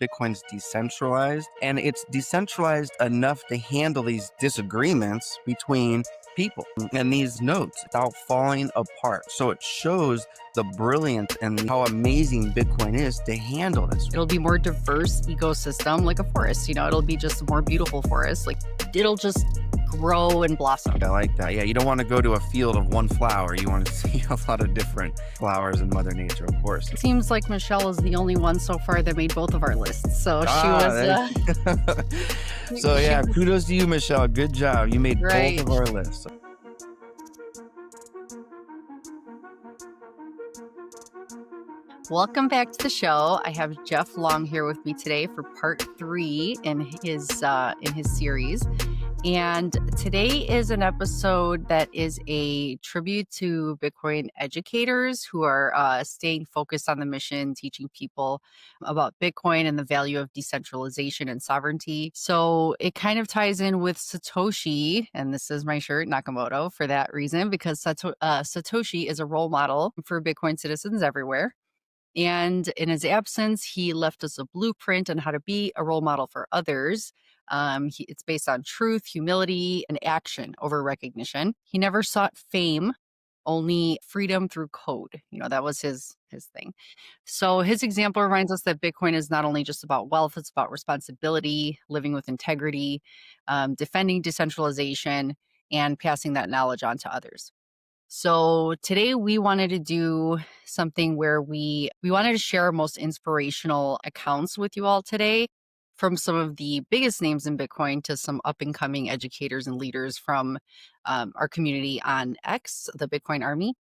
Bitcoin's decentralized, and it's decentralized enough to handle these disagreements between people and these nodes without falling apart. So it shows the brilliance and how amazing Bitcoin is to handle this. It'll be more diverse ecosystem, like a forest. It'll be just a more beautiful forest. Like it'll just grow and blossom. I like that. Yeah, you don't want to go to a field of one flower. You want to see a lot of different flowers in Mother Nature, of course. It seems like Michelle is the only one so far that made both of our lists. So she was. So yeah, kudos to you, Michelle. Good job. You made both of our lists. Welcome back to the show. I have Jeff Long here with me today for part 3 in his series. And today is an episode that is a tribute to Bitcoin educators who are staying focused on the mission, teaching people about Bitcoin and the value of decentralization and sovereignty. So it kind of ties in with Satoshi, and this is my shirt, Nakamoto, for that reason, because Satoshi is a role model for Bitcoin citizens everywhere. And in his absence, he left us a blueprint on how to be a role model for others. It's based on truth, humility, and action over recognition. He never sought fame, only freedom through code. That was his thing. So his example reminds us that Bitcoin is not only just about wealth, it's about responsibility, living with integrity, defending decentralization, and passing that knowledge on to others. So today we wanted to do something where we wanted to share our most inspirational accounts with you all today, from some of the biggest names in Bitcoin to some up-and-coming educators and leaders from our community on X, the Bitcoin Army.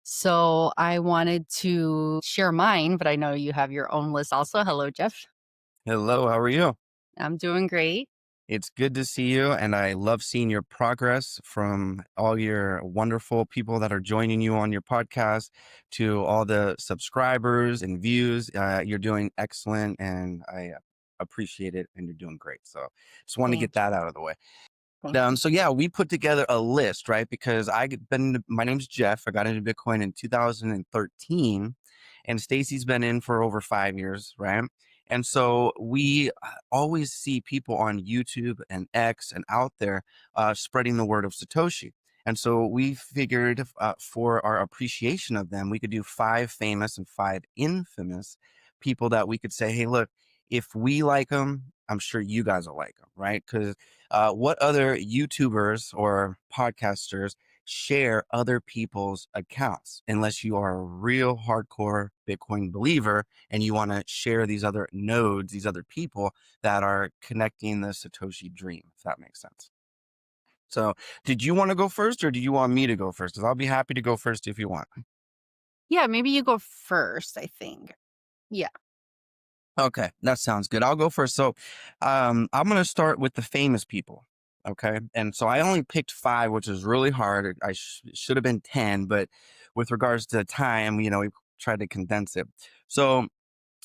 So I wanted to share mine, but I know you have your own list also. Hello, Jeff. Hello, how are you? I'm doing great. It's good to see you, and I love seeing your progress from all your wonderful people that are joining you on your podcast to all the subscribers and views. You're doing excellent, and I appreciate it, and you're doing great. So just want to get that out of the way. So yeah, we put together a list, right? Because my name's Jeff. I got into Bitcoin in 2013, and Stacy's been in for over 5 years, right? And so we always see people on YouTube and X and out there spreading the word of Satoshi. And so we figured for our appreciation of them, we could do 5 famous and 5 infamous people that we could say, hey, look, if we like them, I'm sure you guys will like them, right? Because what other YouTubers or podcasters share other people's accounts unless you are a real hardcore Bitcoin believer and you want to share these other nodes, these other people that are connecting the Satoshi dream, if that makes sense. So did you want to go first or do you want me to go first? Because I'll be happy to go first if you want. Yeah, maybe you go first, I think. Yeah. Okay, that sounds good. I'll go first. So I'm going to start with the famous people. Okay. And so I only picked 5, which is really hard. I should have been 10, but with regards to time, we tried to condense it. So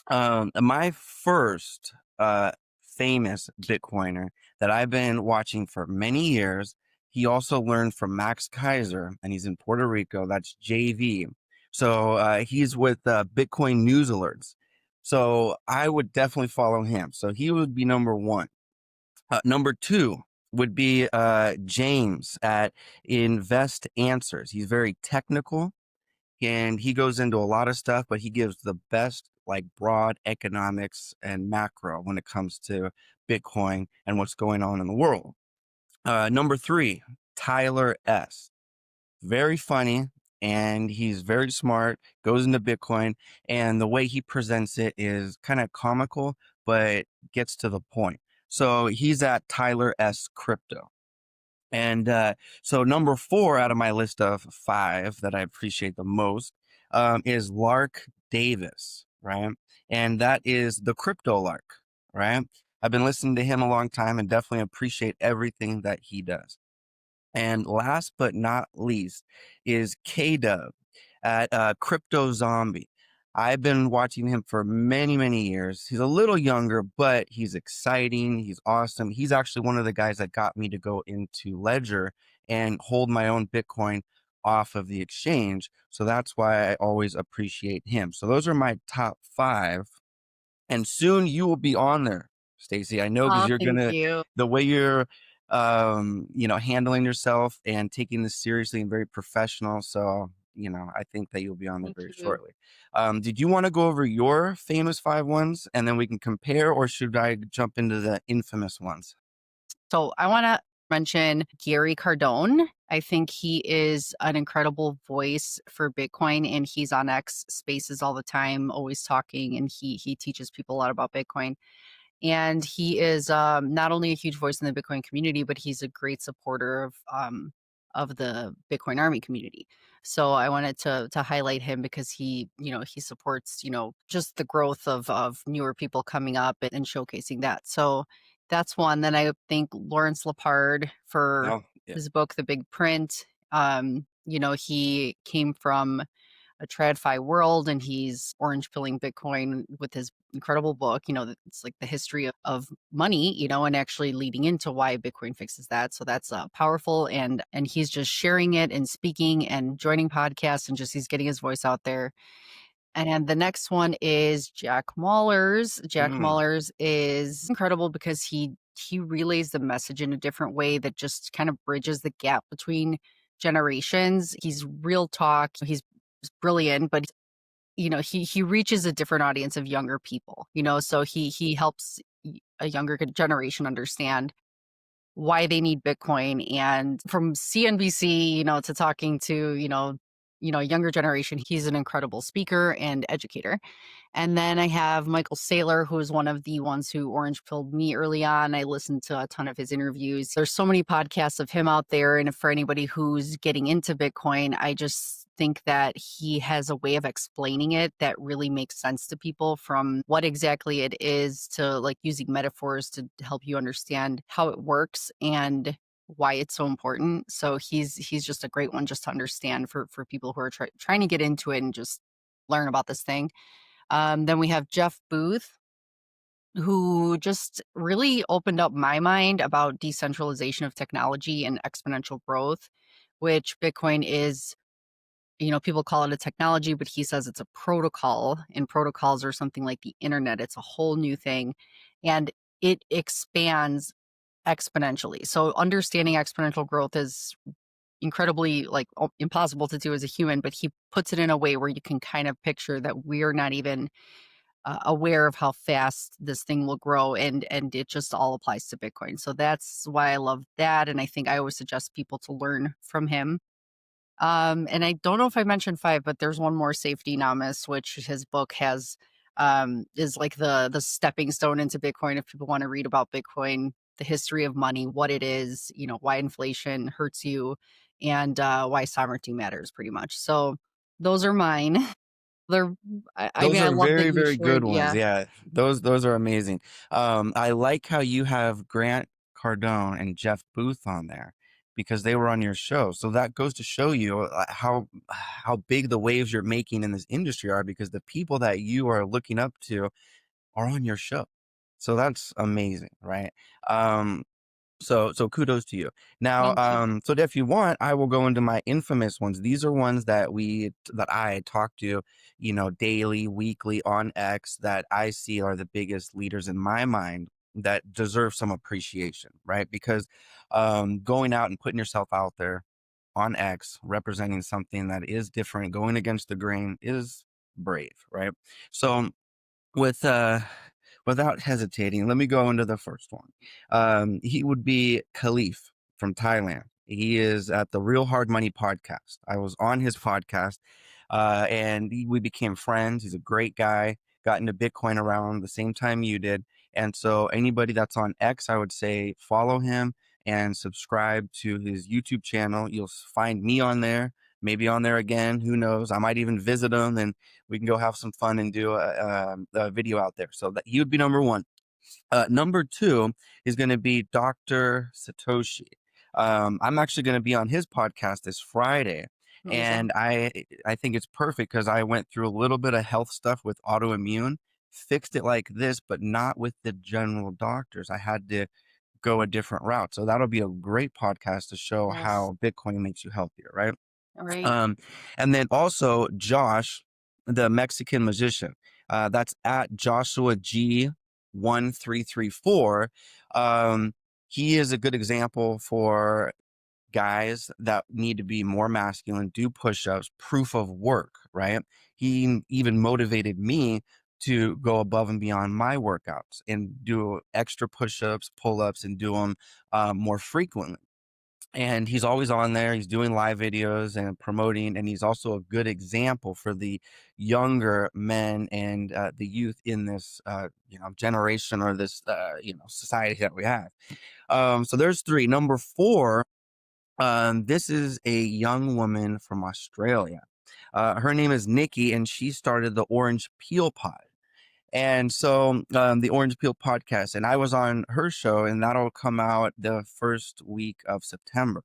my first famous Bitcoiner that I've been watching for many years, he also learned from Max Kaiser, and he's in Puerto Rico. That's JV. So he's with Bitcoin News Alerts. So I would definitely follow him. So he would be number 1. Number 2 would be James at Invest Answers. He's very technical and he goes into a lot of stuff, but he gives the best broad economics and macro when it comes to Bitcoin and what's going on in the world. Number 3, Tyler S. Very funny. And he's very smart, goes into Bitcoin, and the way he presents it is kind of comical, but gets to the point. So he's at Tyler S. Crypto. And so number 4 out of my list of 5 that I appreciate the most is Lark Davis, right? And that is the Crypto Lark, right? I've been listening to him a long time and definitely appreciate everything that he does. And last but not least is K-Dub at Crypto Zombie. I've been watching him for many, many years. He's a little younger, but he's exciting. He's awesome. He's actually one of the guys that got me to go into Ledger and hold my own Bitcoin off of the exchange. So that's why I always appreciate him. So those are my top 5 and soon you will be on there, Stacy. I know because Oh, you're thank gonna you. the way you're handling yourself and taking this seriously and very professional. So, I think that you'll be on there Thank very you. shortly. Did you want to go over your famous five ones and then we can compare, or should I jump into the infamous ones? So I want to mention Gary Cardone. I think he is an incredible voice for Bitcoin, and he's on X Spaces all the time, always talking, and he teaches people a lot about Bitcoin. And he is not only a huge voice in the Bitcoin community, but he's a great supporter of the Bitcoin Army community. So I wanted to highlight him because he supports just the growth of newer people coming up and showcasing that. So that's one. Then I think Lawrence Lepard for Oh, yeah. his book The Big Print. He came from a TradFi world, and he's orange pilling Bitcoin with his incredible book. It's like the history of money, and actually leading into why Bitcoin fixes that. So that's powerful, and he's just sharing it and speaking and joining podcasts, and just he's getting his voice out there. And the next one is Jack Mallers. Jack Mm. Mallers is incredible because he relays the message in a different way that just kind of bridges the gap between generations. He's real talk. He's brilliant, but he reaches a different audience of younger people. So he helps a younger generation understand why they need Bitcoin. And from CNBC, to talking to younger generation, he's an incredible speaker and educator. And then I have Michael Saylor, who is one of the ones who orange pilled me early on. I listened to a ton of his interviews. There's so many podcasts of him out there. And for anybody who's getting into Bitcoin, I just think that he has a way of explaining it that really makes sense to people, from what exactly it is to like using metaphors to help you understand how it works and why it's so important. So he's just a great one just to understand for people who are trying to get into it and just learn about this thing. Then we have Jeff Booth, who just really opened up my mind about decentralization of technology and exponential growth, which Bitcoin is. People call it a technology, but he says it's a protocol, and protocols are something like the internet. It's a whole new thing, and it expands exponentially. So understanding exponential growth is incredibly impossible to do as a human, but he puts it in a way where you can kind of picture that we're not even aware of how fast this thing will grow, and it just all applies to Bitcoin. So that's why I love that, and I think I always suggest people to learn from him. And I don't know if I mentioned five, but there's one more, Safety Namas, which his book has is like the stepping stone into Bitcoin. If people want to read about Bitcoin, the history of money, what it is, why inflation hurts you, and why sovereignty matters, pretty much. So those are mine. They're I Those mean, I are love that very, you very shared. good ones. Yeah. Yeah, those are amazing. I like how you have Grant Cardone and Jeff Booth on there because they were on your show. So that goes to show you how big the waves you're making in this industry are, because the people that you are looking up to are on your show. So that's amazing, right? So kudos to you. Now, Thank you. so if you want, I will go into my infamous ones. These are ones that I talk to, daily, weekly on X, that I see are the biggest leaders in my mind that deserve some appreciation, right? Because going out and putting yourself out there on X, representing something that is different, going against the grain, is brave, right? So with without hesitating, let me go into the first one. He would be Khalif from Thailand. He is at the Real Hard Money podcast. I was on his podcast, and we became friends. He's a great guy. Got into Bitcoin around the same time you did, and so anybody that's on X, I would say follow him and subscribe to his YouTube channel. You'll find me on there, maybe on there again. Who knows? I might even visit him, and we can go have some fun and do a video out there. So that he would be number one. Number two is going to be Dr. Satoshi. I'm actually going to be on his podcast this Friday, Amazing. and I think it's perfect because I went through a little bit of health stuff with autoimmune, fixed it like this, but not with the general doctors. I had to go a different route. So that'll be a great podcast to show Yes. how Bitcoin makes you healthier, right? All right. Um, and then also Josh, the Mexican magician. That's at Joshua G1334. He is a good example for guys that need to be more masculine, do push-ups, proof of work, right? He even motivated me to go above and beyond my workouts and do extra push-ups, pull-ups, and do them more frequently. And he's always on there. He's doing live videos and promoting, and he's also a good example for the younger men and the youth in this, generation, or this, society that we have. So there's three. Number four, this is a young woman from Australia. Her name is Nikki, and she started the Orange Peel Pod. And so the Orange Peel podcast, and I was on her show, and that'll come out the first week of September.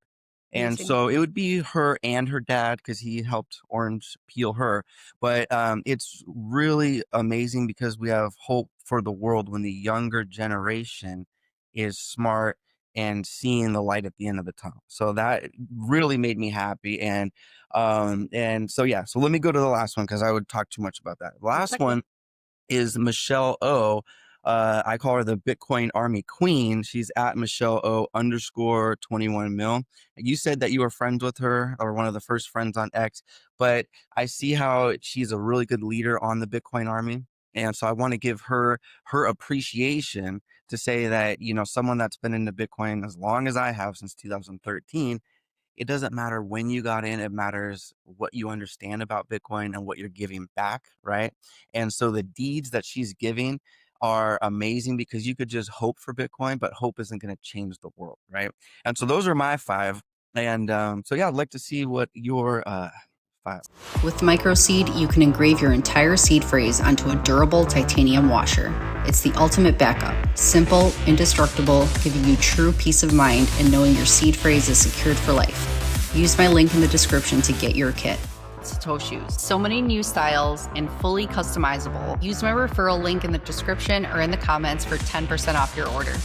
And Amazing. so it would be her and her dad, because he helped orange peel her. But it's really amazing because we have hope for the world when the younger generation is smart and seeing the light at the end of the tunnel. So that really made me happy. And so yeah, so let me go to the last one, because I would talk too much about that. That's Last okay. one is Michelle O. I call her the Bitcoin Army Queen. She's at Michelle O _ 21 mil. You said that you were friends with her, or one of the first friends on X, but I see how she's a really good leader on the Bitcoin Army. And so I want to give her appreciation, to say that, someone that's been into Bitcoin as long as I have, since 2013, it doesn't matter when you got in, it matters what you understand about Bitcoin and what you're giving back, right? And so the deeds that she's giving are amazing, because you could just hope for Bitcoin, but hope isn't going to change the world, right? And so those are my five. And so yeah, I'd like to see what your five. With MicroSeed, you can engrave your entire seed phrase onto a durable titanium washer. It's the ultimate backup. Simple, indestructible, giving you true peace of mind and knowing your seed phrase is secured for life. Use my link in the description to get your kit. Satoshi. So many new styles and fully customizable. Use my referral link in the description or in the comments for 10% off your order.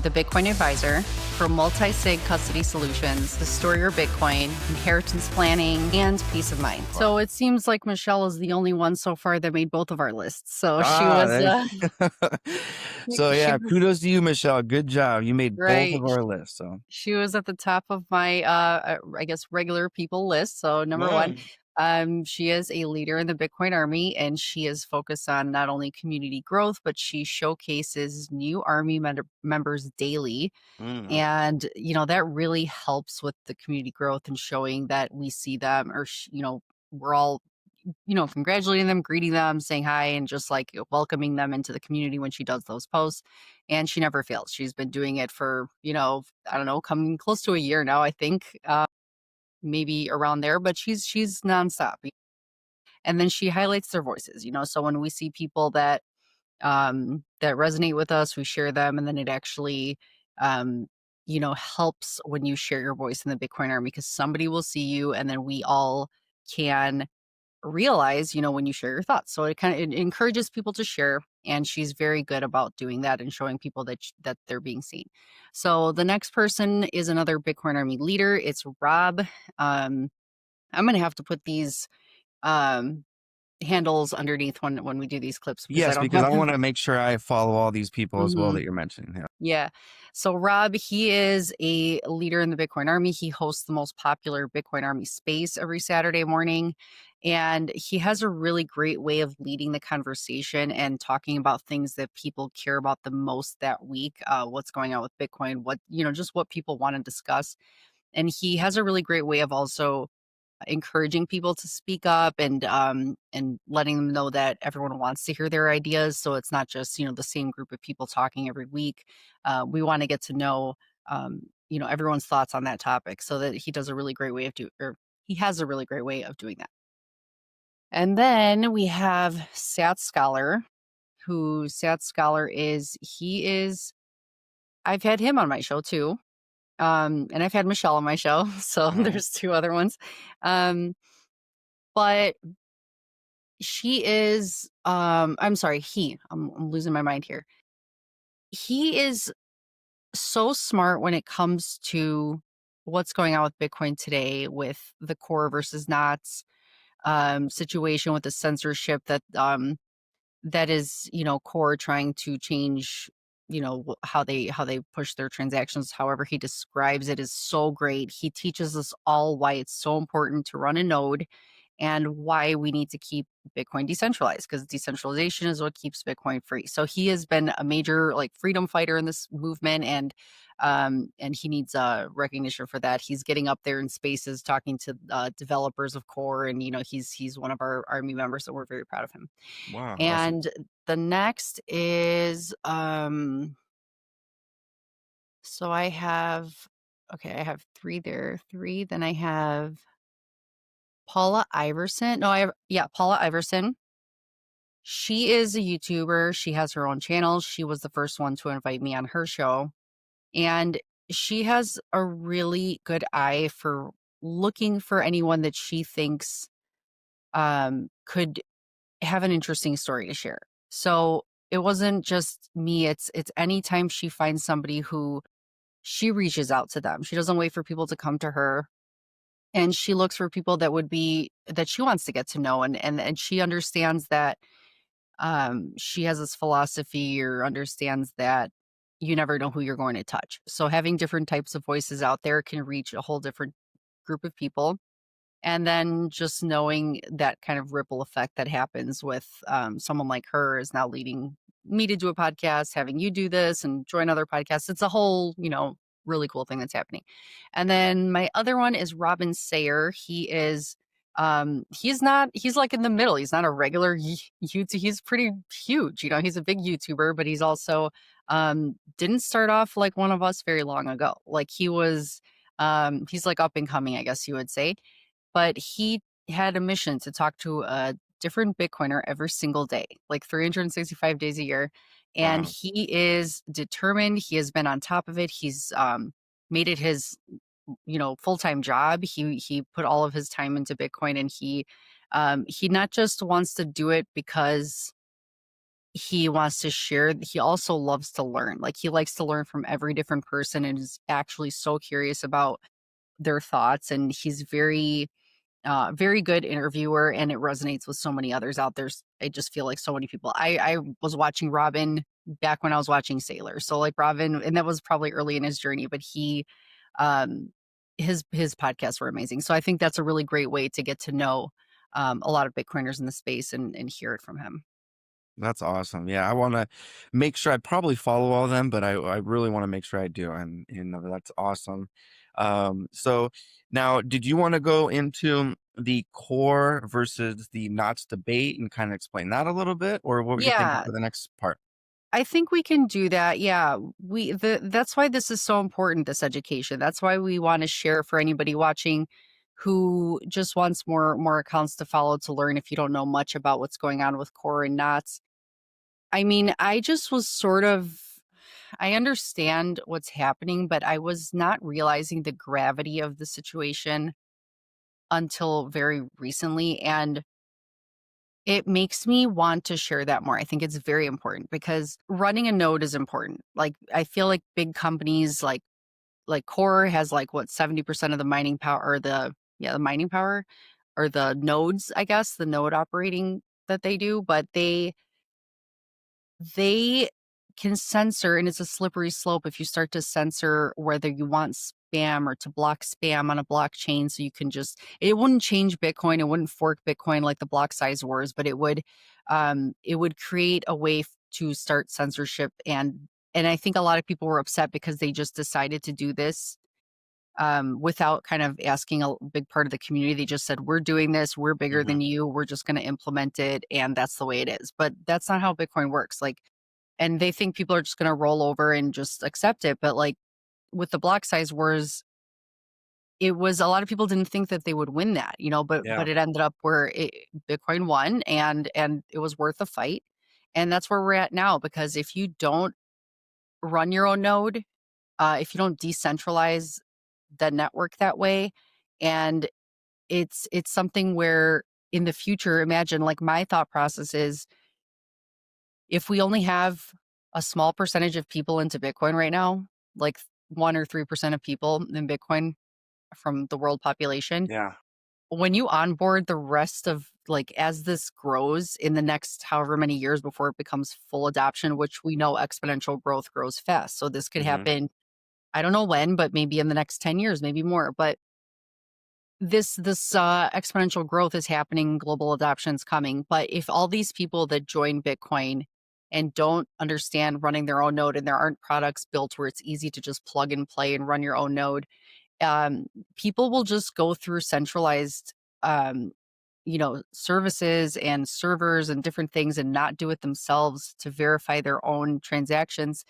The Bitcoin Advisor for multi-sig custody solutions to store your Bitcoin, inheritance planning, and peace of mind. So it seems like Michelle is the only one so far that made both of our lists. So she was, So she yeah, was kudos to you, Michelle. Good job. You made both right. of our lists. So She was at the top of my, I guess, regular people list. So number one, mm, she is a leader in the Bitcoin Army, and she is focused on not only community growth, but she showcases new Army members daily. mm. And, that really helps with the community growth and showing that we see them, or, we're all, congratulating them, greeting them, saying hi, and just like welcoming them into the community when she does those posts. And she never fails. She's been doing it for, I don't know, coming close to a year now, I think, maybe around there, but she's nonstop. And then she highlights their voices, so when we see people that resonate with us, we share them, and then it actually helps when you share your voice in the Bitcoin Army, because somebody will see you, and then we all can realize, when you share your thoughts. So it encourages people to share, and she's very good about doing that and showing people that they're being seen. So the next person is another Bitcoin Army leader. It's Rob. I'm gonna have to put these um handles underneath when we do these clips, because I Yes, don't because have I them. want to make sure I follow all these people as well Mhm. that you're mentioning. Yeah. Yeah. So Rob, he is a leader in the Bitcoin Army. He hosts the most popular Bitcoin Army space every Saturday morning. And he has a really great way of leading the conversation and talking about things that people care about the most that week. What's going on with Bitcoin, just what people want to discuss. And he has a really great way of also encouraging people to speak up, and letting them know that everyone wants to hear their ideas, so it's not just the same group of people talking every week. We want to get to know everyone's thoughts on that topic, so that he does a really great way of he has a really great way of doing that. And then we have Sat Scholar, who Sat Scholar is he is I've had him on my show too. And I've had Michelle on my show, so All right. there's two other ones. um but she is, I'm sorry, I'm losing my mind here. He is so smart when it comes to what's going on with Bitcoin today, with the core versus nots situation, with the censorship that that is, Core trying to change, how they push their transactions. However, he describes it is so great. He teaches us all why it's so important to run a node and why we need to keep Bitcoin decentralized, because decentralization is what keeps Bitcoin free. So he has been a major like freedom fighter in this movement, and he needs recognition for that. He's getting up there in spaces talking to developers of Core, and he's one of our army members, so we're very proud of him. Wow, awesome. And the next is so I have three there. Three. Then I have Paula Iverson. No, Paula Iverson. She is a YouTuber. She has her own channel. She was the first one to invite me on her show. And she has a really good eye for looking for anyone that she thinks could have an interesting story to share. So it wasn't just me, it's anytime she finds somebody who she reaches out to them. She doesn't wait for people to come to her. And she looks for people that she wants to get to know, and she understands that she has this philosophy, or understands that you never know who you're going to touch. So having different types of voices out there can reach a whole different group of people. And then just knowing that kind of ripple effect that happens with someone like her is now leading me to do a podcast, having you do this and join other podcasts. It's a whole, really cool thing that's happening. And then my other one is Robin Sayer. He's like in the middle. He's not a regular YouTube. He's pretty huge. He's a big YouTuber, but he's also didn't start off like one of us very long ago. Like he's like up and coming, I guess you would say, but he had a mission to talk to a different Bitcoiner every single day, like 365 days a year. And Wow. he is determined. He has been on top of it. He's made it his, full-time job. He put all of his time into Bitcoin, and he not just wants to do it because he wants to share. He also loves to learn. Like, he likes to learn from every different person and is actually so curious about their thoughts. And he's very good interviewer, and it resonates with so many others out there. I just feel like so many people. I was watching Robin back when I was watching Sailor. So like Robin, and that was probably early in his journey, but um, his podcasts were amazing. So I think that's a really great way to get to know a lot of Bitcoiners in the space, and hear it from him. That's awesome. Yeah, I want to make sure I probably follow all of them, but I really want to make sure I do. And that's awesome. So now, did you want to go into the core versus the knots debate and kind of explain that a little bit, or what were you thinking Yeah, for the next part? I think we can do that. Yeah, that's why this is so important, this education. That's why we want to share for anybody watching who just wants more accounts to follow, to learn if you don't know much about what's going on with core and knots. I mean, I just was I understand what's happening, but I was not realizing the gravity of the situation until very recently. And it makes me want to share that more. I think it's very important, because running a node is important. Like, I feel like big companies like Core has like what 70% of the mining power, or the mining power, or the nodes, I guess, the node operating that they do, but they can censor, and it's a slippery slope if you start to censor whether you want spam, or to block spam on a blockchain. So it wouldn't change Bitcoin, it wouldn't fork Bitcoin like the block size wars, but it would create a way to start censorship. And I think a lot of people were upset because they just decided to do this without kind of asking a big part of the community. They just said, we're doing this, we're bigger Hmm. than you, we're just going to implement it, and that's the way it is. But that's not how Bitcoin works. Like, and they think people are just going to roll over and just accept it. But like with the block size wars, it was a lot of people didn't think that they would win that, but Yeah. it ended up where Bitcoin won, and it was worth a fight. And that's where we're at now, because if you don't run your own node, if you don't decentralize the network that way, and it's something where in the future, imagine, like, my thought process is, if we only have a small percentage of people into Bitcoin right now, like 1 or 3% of people in Bitcoin from the world population, Yeah. when you onboard the rest of like as this grows in the next however many years before it becomes full adoption, which we know exponential growth grows fast. So this could Hmm. happen, I don't know when, but maybe in the next 10 years, maybe more. But this exponential growth is happening, global adoption's coming. But if all these people that join Bitcoin and don't understand running their own node and there aren't products built where it's easy to just plug and play and run your own node, um, people will just go through centralized, um, services and servers and different things and not do it themselves to verify their own transactions.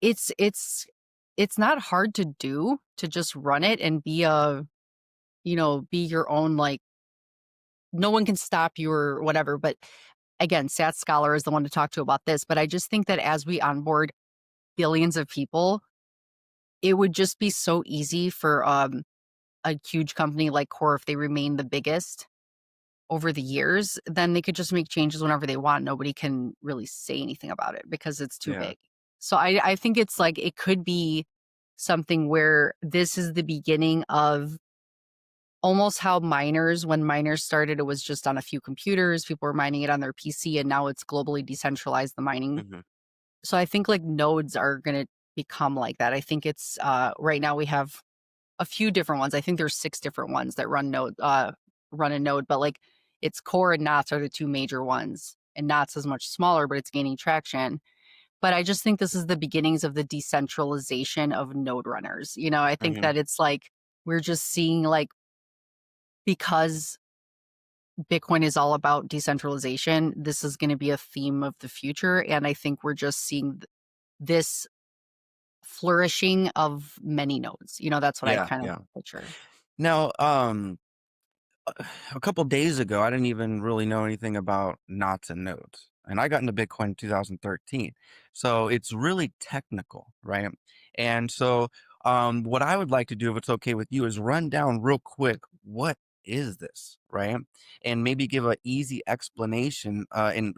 It's not hard to do, to just run it and be your own, like, no one can stop you or whatever. But again, Sat Scholar is the one to talk to about this. But I just think that as we onboard billions of people, it would just be so easy for a huge company like Core, if they remain the biggest over the years, then they could just make changes whenever they want. Nobody can really say anything about it because it's too Yeah. big. So I think it's like it could be something where this is the beginning of almost how miners, when miners started, it was just on a few computers. People were mining it on their PC, and now it's globally decentralized, the mining. Hmm. So I think like nodes are going to become like that. I think it's right now we have a few different ones. I think there's 6 different ones that run a node, but like it's Core and Knots are the 2 major ones. And Knots is much smaller, but it's gaining traction. But I just think this is the beginnings of the decentralization of node runners. I think Hmm. that it's like we're just seeing, like, because Bitcoin is all about decentralization, this is going to be a theme of the future. And I think we're just seeing this flourishing of many nodes. That's what I Yeah. kind of Yeah. picture. Now, a couple days ago, I didn't even really know anything about knots and nodes. And I got into Bitcoin in 2013. So it's really technical, right? And so what I would like to do, if it's okay with you, is run down real quick what is this, right? And maybe give an easy explanation and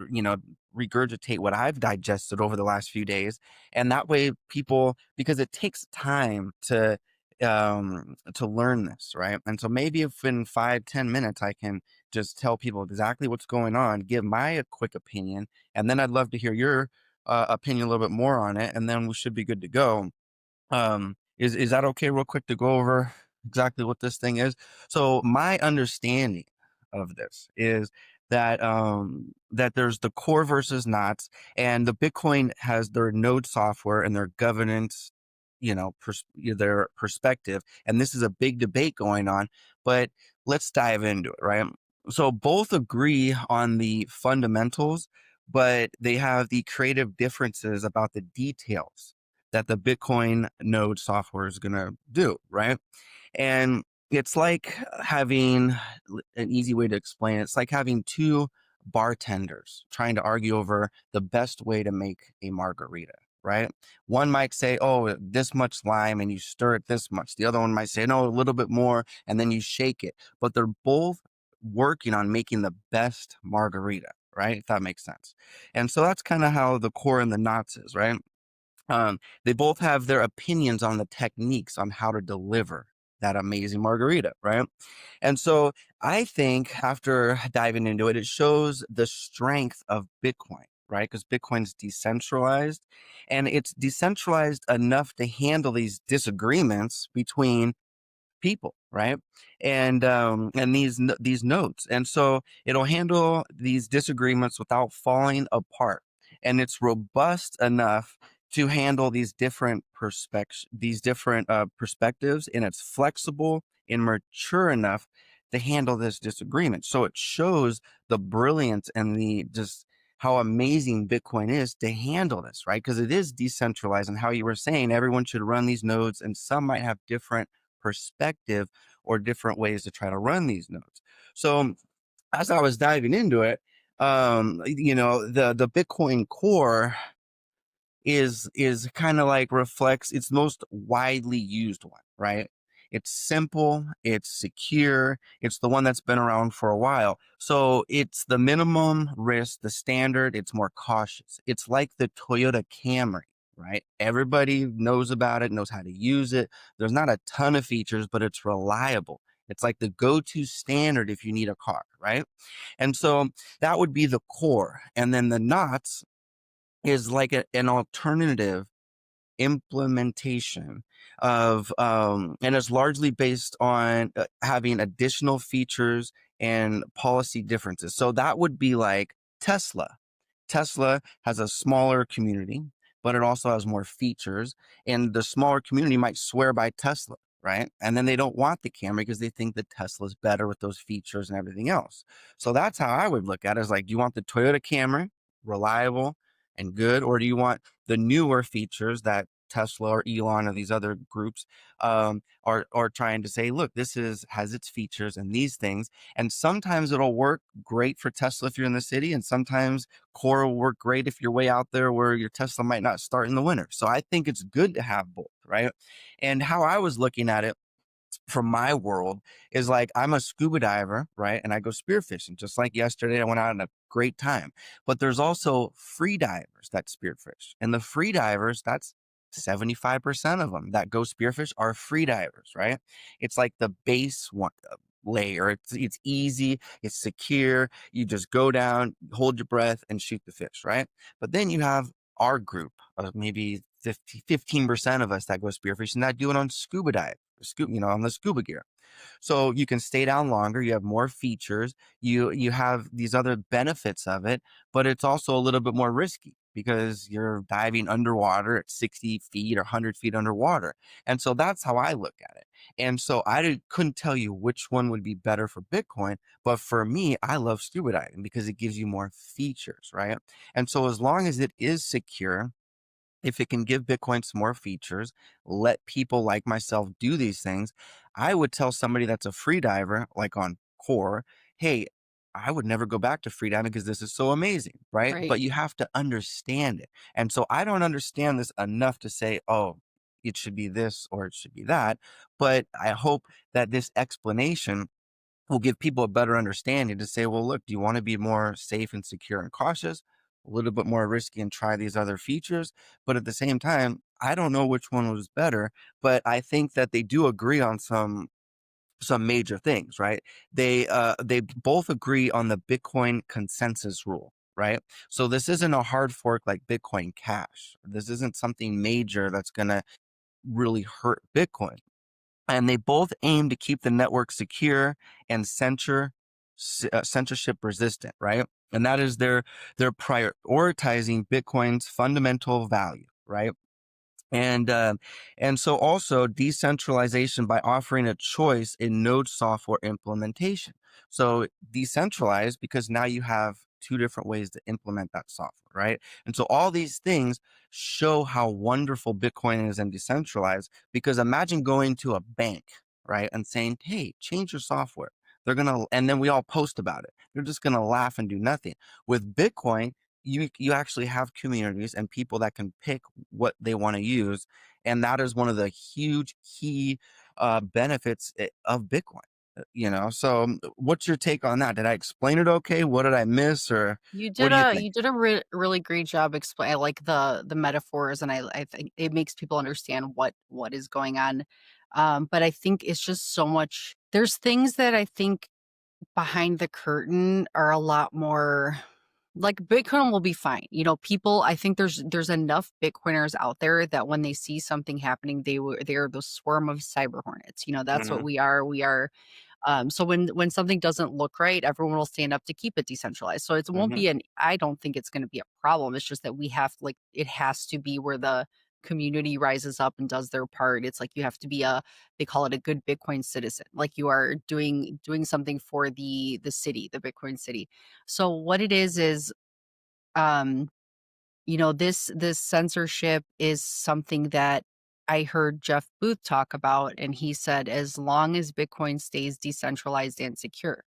regurgitate what I've digested over the last few days. And that way people, because it takes time to learn this, right? And so maybe if in 5-10 minutes I can just tell people exactly what's going on, give my quick opinion, and then I'd love to hear your opinion a little bit more on it, and then we should be good to go. Is that okay real quick to go over exactly what this thing is? So my understanding of this is that there's the core versus knots, and the Bitcoin has their node software and their governance, their perspective, and this is a big debate going on, but let's dive into it, right? So both agree on the fundamentals, but they have the creative differences about the details that the Bitcoin node software is going to do, right? And it's like having an easy way to explain it. It's like having two bartenders trying to argue over the best way to make a margarita, right? One might say, oh, this much lime and you stir it this much. The other one might say, no, a little bit more and then you shake it. But they're both working on making the best margarita, right? If that makes sense. And so that's kind of how the core and the knots is, right? They both have their opinions on the techniques on how to deliver that amazing margarita, right? And so I think after diving into it, it shows the strength of Bitcoin, right? Because Bitcoin's decentralized and it's decentralized enough to handle these disagreements between people, right? And these nodes, and so it'll handle these disagreements without falling apart, and it's robust enough to handle these different perspectives, and it's flexible and mature enough to handle this disagreement. So it shows the brilliance and the just how amazing Bitcoin is to handle this, right? Because it is decentralized, and how you were saying everyone should run these nodes, and some might have different perspective or different ways to try to run these nodes. So as I was diving into it, the Bitcoin core is kind of like reflects its most widely used one, right? It's simple, it's secure, it's the one that's been around for a while. So it's the minimum risk, the standard, it's more cautious. It's like the Toyota Camry, right? Everybody knows about it, knows how to use it. There's not a ton of features, but it's reliable. It's like the go-to standard if you need a car, right? And so that would be the core. And then the knots is like an alternative implementation of and it's largely based on having additional features and policy differences. So that would be like Tesla has a smaller community, but it also has more features, and the smaller community might swear by Tesla, right? And then they don't want the Camry because they think that Tesla's better with those features and everything else. So that's how I would look at it, is like, do you want the Toyota Camry, reliable and good, or do you want the newer features that Tesla or Elon or these other groups are trying to say, look, has its features and these things. And sometimes it'll work great for Tesla if you're in the city, and sometimes core will work great if you're way out there where your Tesla might not start in the winter. So I think it's good to have both, right? And how I was looking at it from my world is like, I'm a scuba diver, right? And I go spearfishing. Just like yesterday, I went out on a great time. But there's also free divers that spearfish. And the free divers, that's 75% of them that go spearfish are free divers, right? It's like the base one layer. It's easy, it's secure. You just go down, hold your breath, and shoot the fish, right? But then you have our group of maybe 15% of us that go spearfishing that do it on scuba dive, on the scuba gear. So you can stay down longer, you have more features, you have these other benefits of it, but it's also a little bit more risky because you're diving underwater at 60 feet or 100 feet underwater. And so that's how I look at it. And so couldn't tell you which one would be better for Bitcoin, but for me, I love scuba diving because it gives you more features, right? And so as long as it is secure, if it can give Bitcoin some more features, let people like myself do these things, I would tell somebody that's a free diver, like on Core, hey, I would never go back to free diving because this is so amazing, right? Right. But you have to understand it. And so I don't understand this enough to say, oh, it should be this or it should be that. But I hope that this explanation will give people a better understanding to say, well, look, do you want to be more safe and secure and cautious, a little bit more risky and try these other features? But at the same time, I don't know which one was better, but I think that they do agree on some major things, right? They both agree on the Bitcoin consensus rule, right? So this isn't a hard fork like Bitcoin Cash. This isn't something major that's going to really hurt Bitcoin, and they both aim to keep the network secure and censorship resistant, right? And that is they're prioritizing Bitcoin's fundamental value, right? And so also decentralization by offering a choice in node software implementation. So decentralized because now you have two different ways to implement that software, right? And so all these things show how wonderful Bitcoin is and decentralized, because imagine going to a bank, right, and saying, hey, change your software. And then we all post about it. They're just gonna laugh and do nothing. With Bitcoin, you actually have communities and people that can pick what they want to use, and that is one of the huge key benefits of Bitcoin. So what's your take on that? Did I explain it okay? What did I miss, or what do you think? You did a really great job explain. I like the metaphors, and I think it makes people understand what is going on. But I think it's just so much. There's things that I think behind the curtain are a lot more. Like Bitcoin will be fine. People, I think there's enough Bitcoiners out there that when they see something happening, they're the swarm of cyber hornets. That's what Hmm. we are. We are so when something doesn't look right, everyone will stand up to keep it decentralized. So it won't Hmm. be I don't think it's going to be a problem. It's just that we have like it has to be where the community rises up and does their part. It's like you have to be they call it a good Bitcoin citizen. Like you are doing something for the city, the Bitcoin city. So what it is um this censorship is something that I heard Jeff Booth talk about, and he said as long as Bitcoin stays decentralized and secure.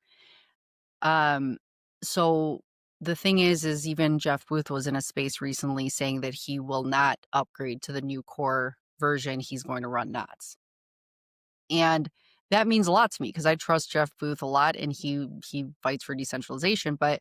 Um, so the thing is even Jeff Booth was in a space recently saying that he will not upgrade to the new core version. He's going to run knots. And that means a lot to me because I trust Jeff Booth a lot and he fights for decentralization. But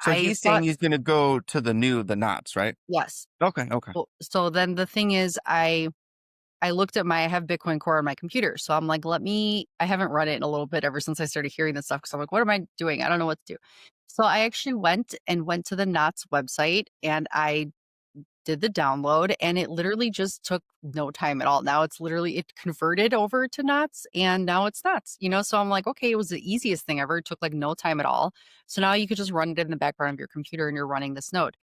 So I he's saying thought, he's going to go to the knots, right? yes. Okay. Okay. So then the thing is, I I looked at I have Bitcoin Core on my computer. So I'm like, I haven't run it in a little bit ever since I started hearing this stuff. Cause I'm like, what am I doing? I don't know what to do. So I actually went to the Knots website and I did the download and it literally just took no time at all. Now it converted over to Knots and now it's Knots, So I'm like, okay, it was the easiest thing ever. It took like no time at all. So now you could just run it in the background of your computer and you're running this node.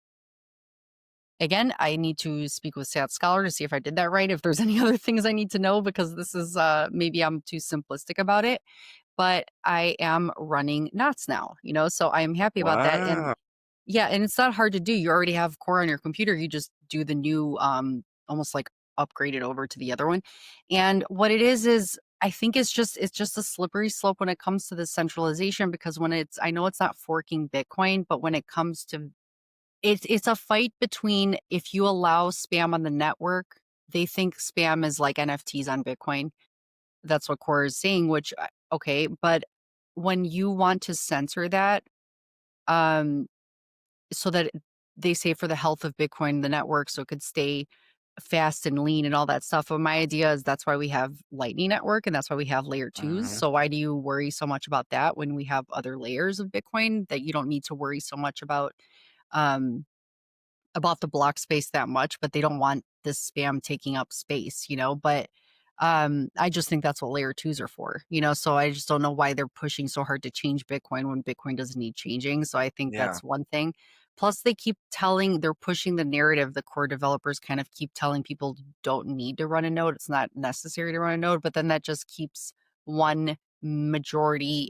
Again, I need to speak with Sat Scholar to see if I did that right, if there's any other things I need to know, because this is maybe I'm too simplistic about it, but I am running Knots now, so I'm happy about that. And Wow. yeah, and it's not hard to do. You already have Core on your computer. You just do the new, almost like upgrade it over to the other one. And what it is I think it's just a slippery slope when it comes to the centralization, because I know it's not forking Bitcoin, but when it comes to it's a fight between, if you allow spam on the network, they think spam is like NFTs on Bitcoin. That's what Core is saying, which okay, but when you want to censor that, um, so that they say for the health of Bitcoin, the network, so it could stay fast and lean and all that stuff. But my idea is that's why we have Lightning Network and that's why we have layer twos. Mhm. So why do you worry so much about that when we have other layers of Bitcoin that you don't need to worry so much um, about the block space that much, but they don't want this spam taking up space, But I just think that's what layer twos are for, So I just don't know why they're pushing so hard to change Bitcoin when Bitcoin doesn't need changing. So I think Yeah. that's one thing. Plus, they're pushing the narrative. The core developers kind of keep telling people don't need to run a node. It's not necessary to run a node, but then that just keeps one majority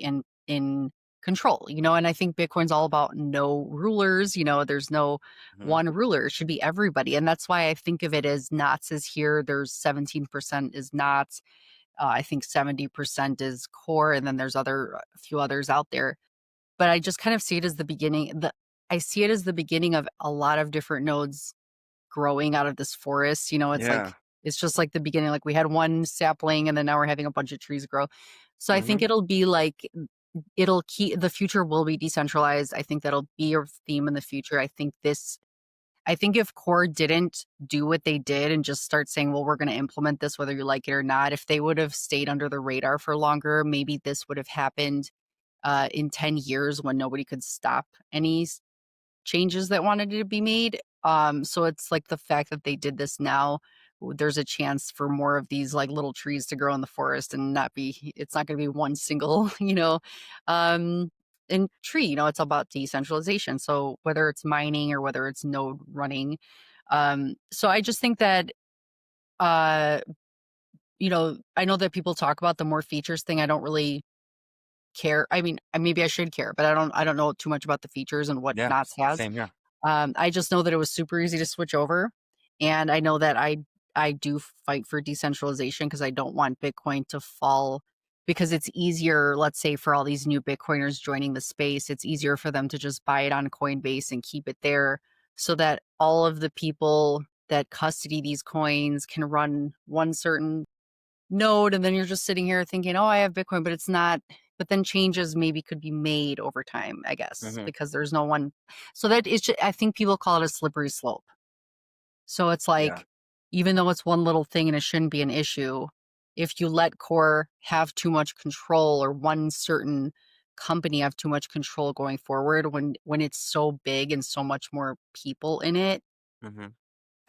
in control, and I think Bitcoin's all about no rulers, there's no Mhm. one ruler. It should be everybody. And that's why I think of it as Knots is here. There's 17% is Knots. I think 70% is Core. And then there's a few others out there. But I just kind of see it as the beginning. I see it as the beginning of a lot of different nodes growing out of this forest. Yeah. It's just like the beginning. Like we had one sapling and then now we're having a bunch of trees grow. So I think Mhm. it'll be like it'll keep the future will be decentralized. I think that'll be a theme in the future. I think if Core didn't do what they did and just start saying, well, we're going to implement this whether you like it or not, if they would have stayed under the radar for longer, maybe this would have happened in 10 years when nobody could stop any changes that wanted to be made. So it's like the fact that they did this now, there's a chance for more of these like little trees to grow in the forest and it's not going to be one single, um, in tree, it's about decentralization. So whether it's mining or whether it's node running. So I just think that, uh, I know that people talk about the more features thing. I don't really care. I mean, maybe I should care, but I don't know too much about the features and what Yeah. Knots has. Same here. I just know that it was super easy to switch over, and I know that I do fight for decentralization because I don't want Bitcoin to fall because it's easier, let's say, for all these new Bitcoiners joining the space, it's easier for them to just buy it on Coinbase and keep it there so that all of the people that custody these coins can run one certain node, and then you're just sitting here thinking, "Oh, I have Bitcoin," but it's not. But then changes maybe could be made over time, I guess, Mhm. because there's no one. So that is, I think people call it a slippery slope. So it's Yeah. like, even though it's one little thing and it shouldn't be an issue, if you let Core have too much control or one certain company have too much control going forward, when it's so big and so much more people in it, Mhm.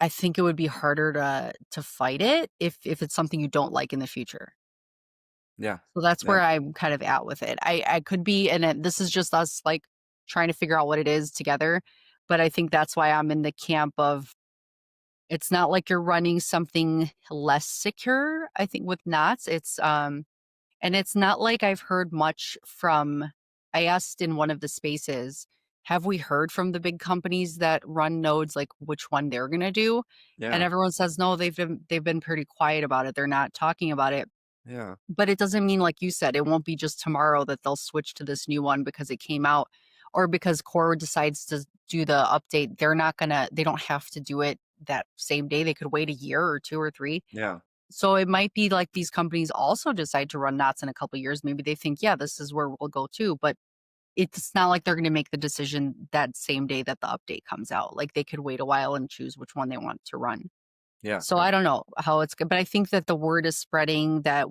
I think it would be harder to fight it if it's something you don't like in the future. Yeah. So that's Yeah. where I'm kind of at with it. I could be, and this is just us like trying to figure out what it is together. But I think that's why I'm in the camp of it's not like you're running something less secure. I think with knots, and it's not like I've heard much from. I asked in one of the spaces, have we heard from the big companies that run nodes, like which one they're gonna do? And Yeah. everyone says no, they've been pretty quiet about it. They're not talking about it. Yeah. But it doesn't mean, like you said, it won't be just tomorrow that they'll switch to this new one because it came out or because Core decides to do the update. They don't have to do it that same day. They could wait a year or two or three. Yeah. So it might be like these companies also decide to run knots in a couple of years. Maybe they think, yeah, this is where we'll go to. But it's not like they're going to make the decision that same day that the update comes out. Like they could wait a while and choose which one they want to run. Yeah. So Yeah. I don't know how it's good, but I think that the word is spreading that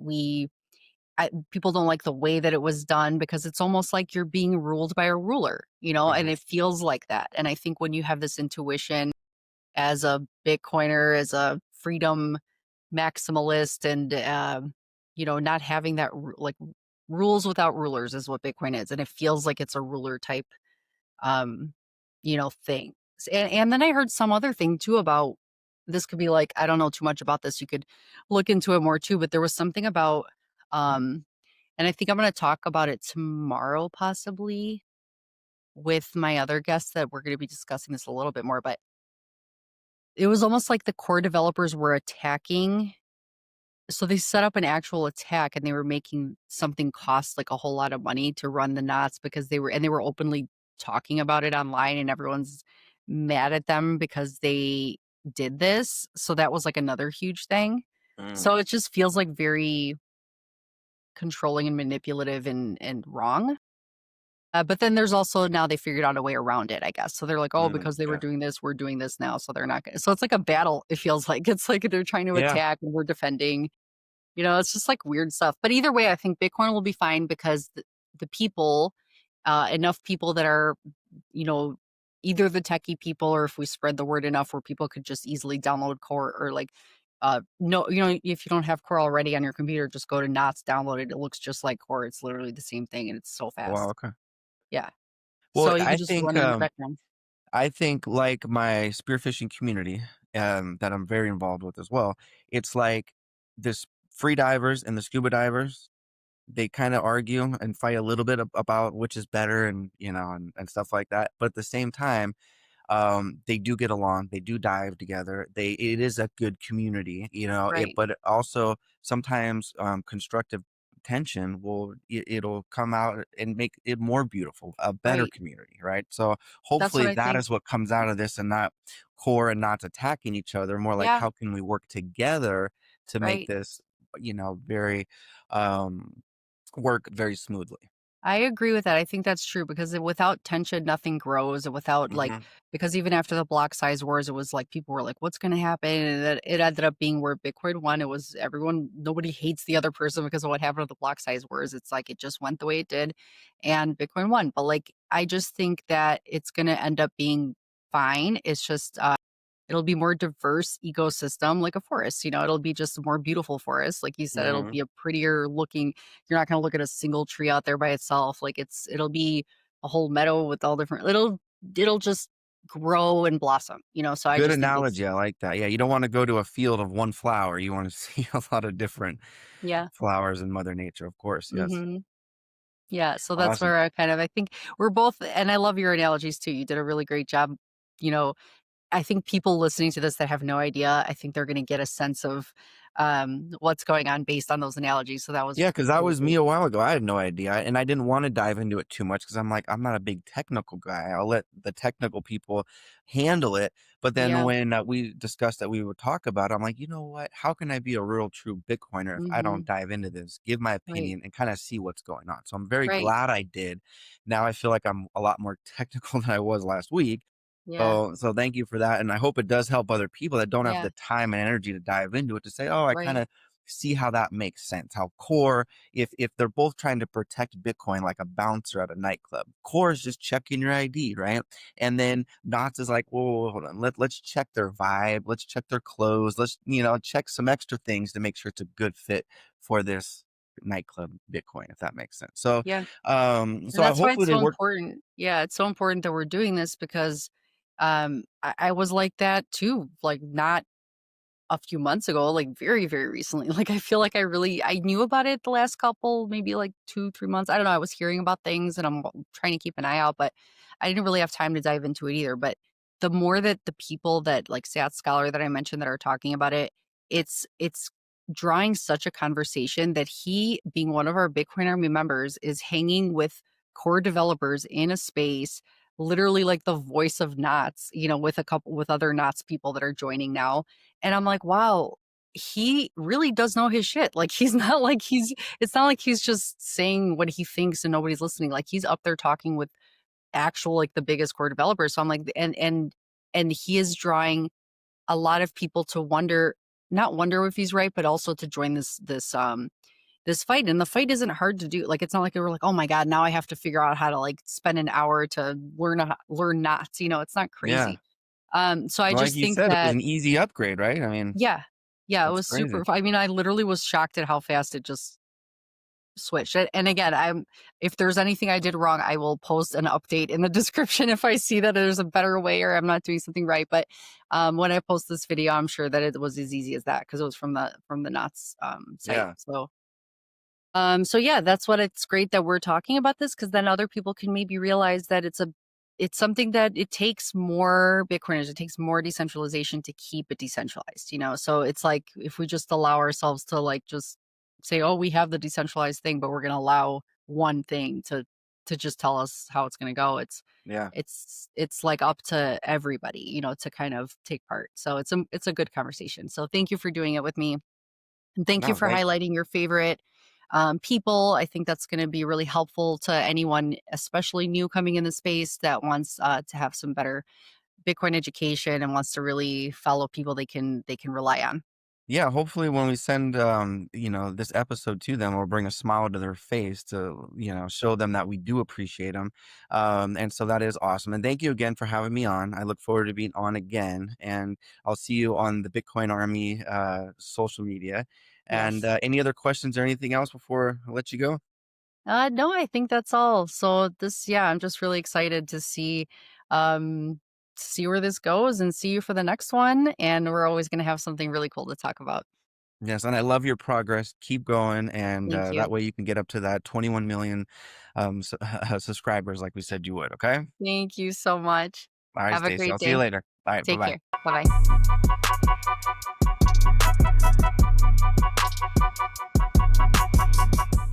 people don't like the way that it was done because it's almost like you're being ruled by a ruler, and Hmm. it feels like that. And I think when you have this intuition as a Bitcoiner, as a freedom maximalist, and not having that like rules without rulers is what Bitcoin is, and it feels like it's a ruler type, um, thing. And then I heard some other thing too about this. Could be like, I don't know too much about this. You could look into it more too, but there was something about, um, and I think I'm going to talk about it tomorrow, possibly with my other guests that we're going to be discussing this a little bit more. But it was almost like the core developers were attacking. So they set up an actual attack and they were making something cost like a whole lot of money to run the knots because they were openly talking about it online and everyone's mad at them because they did this. So that was like another huge thing. Mm. So it just feels like very controlling and manipulative and wrong. But then there's also now they figured out a way around it, I guess. So they're like, oh, Mm. because they were Yeah. doing this, we're doing this now. So they're not going to. So it's like a battle. It feels like it's like they're trying to Yeah. attack and we're defending. It's just like weird stuff. But either way, I think Bitcoin will be fine because the people, enough people that are, you know, either the techie people or if we spread the word enough where people could just easily download Core or like, no, if you don't have Core already on your computer, just go to Knots, download it. It looks just like Core. It's literally the same thing and it's so Wow. fast. Okay. Yeah. Well, So you could just run it in the background. I think like my spearfishing community, that I'm very involved with as well. It's like this free divers and the scuba divers. They kind of argue and fight a little bit about which is better, and and stuff like that. But at the same time, they do get along, they do dive together, it is a good community, Right. but also sometimes constructive tension it'll come out and make it more beautiful, a better Right. community, right? So That's what hopefully I that think. is what comes out of this, and not core and not attacking each other, more like Yeah. how can we work together to make Right. this very um work very smoothly. I agree with that. I think that's true because without tension, nothing grows. And without Hmm. because even after the block size wars, it was like people were like, what's going to happen? And then it ended up being where Bitcoin won. It was nobody hates the other person because of what happened with the block size wars. It's like it just went the way it did and Bitcoin won. But like, I just think that it's going to end up being fine. It's just, it'll be more diverse ecosystem like a forest, it'll be just a more beautiful forest. Like you said, it'll Hmm. be a prettier looking. You're not gonna look at a single tree out there by itself. Like it'll be a whole meadow with all different it'll just grow and blossom, so I Good just think it's analogy, I like that. Yeah, you don't wanna go to a field of one flower, you wanna see a lot of different yeah. flowers in Mother Nature, of course, yes. Mhm. Yeah, so that's Awesome. where I think we're both, and I love your analogies too. You did a really great job. You know, I think people listening to this that have no idea, I think they're gonna get a sense of, what's going on based on those analogies. So that was Yeah, because that really was me great. a while ago. I had no idea, and I didn't wanna dive into it too much because 'cause I'm like, I'm not a big technical guy. I'll let the technical people handle it, but then Yeah. when, we discussed that we would talk about it, I'm like, "You know what? How can I be a real true Bitcoiner if I don't Mhm. dive into this, give my Right. opinion, and kinda see what's going on?" So I'm very Right. glad I did. Now I feel like I'm a lot more technical than I was last week. Yeah. So thank you for that, and I hope it does help other people that don't have Yeah. the time and energy to dive into it to say, "Oh, I Right. kinda see how that makes sense." How core, if they're both trying to protect Bitcoin like a bouncer at a nightclub, core is just checking your ID, right? And then Knots is like, "Whoa, hold on, let's check their vibe, let's check their clothes, let's, check some extra things to make sure it's a good fit for this nightclub Bitcoin," if that makes sense. So, Yeah. And so I that's why hopefully it's they so work. important. Yeah, it's so important that we're doing this because I was like that too, like not a few months ago, like very, very recently. Like I feel like I knew about it the last couple, maybe like 2, 3 months. I don't know. I was hearing about things and I'm trying to keep an eye out, but I didn't really have time to dive into it either. But the more that the people that like Sat Scholar that I mentioned that are talking about it, it's drawing such a conversation that he, being one of our Bitcoin Army members, is hanging with core developers in a space, literally like the voice of Knots, with a couple with other Knots people that are joining now. And I'm like, wow, he really does know his shit. Like he's not like it's not like he's just saying what he thinks and nobody's listening. Like he's up there talking with actual like the biggest core developers. So I'm like, and he is drawing a lot of people to not wonder if he's right, but also to join this fight. And the fight isn't hard to do. Like, it's not like we're like, oh my God, now I have to figure out how to like spend an hour to learn knots. It's not Yeah. crazy. So I Like just you think said, it was that, an easy upgrade, right? I mean, yeah, yeah, it that's was super. crazy. I mean, I literally was shocked at how fast it just switched. And again, if there's anything I did wrong, I will post an update in the description if I see that there's a better way or I'm not doing something right. But when I post this video, I'm sure that it was as easy as that because it was from the Knots site. Yeah. So yeah, that's what it's great that we're talking about this because then other people can maybe realize that it's something that it takes more Bitcoiners, it takes more decentralization to keep it decentralized. So it's like if we just allow ourselves to like just say, oh, we have the decentralized thing, but we're gonna allow one thing to just tell us how it's gonna go. Yeah. It's like up to everybody, to kind of take part. So it's a good conversation. So thank you for doing it with me. And thank you No, for thank you. highlighting your favorite people. I think that's going to be really helpful to anyone, especially new coming in the space that wants to have some better Bitcoin education and wants to really follow people they can rely on. Yeah, hopefully when we send this episode to them, we'll bring a smile to their face to, show them that we do appreciate them. And so that is awesome. And thank you again for having me on. I look forward to being on again, and I'll see you on the Bitcoin Army social media. And Yes. any other questions or anything else before I let you go? No, I think that's all. So yeah, I'm just really excited to see where this goes and see you for the next one. And we're always going to have something really cool to talk about. Yes, and I love your progress. Keep going, and Thank that you. way you can get up to that 21 million subscribers, like we said you would. Okay. Thank you so much. All right, Have a Stacy. great I'll see you day. later. All right. Bye Take bye. care. Bye bye.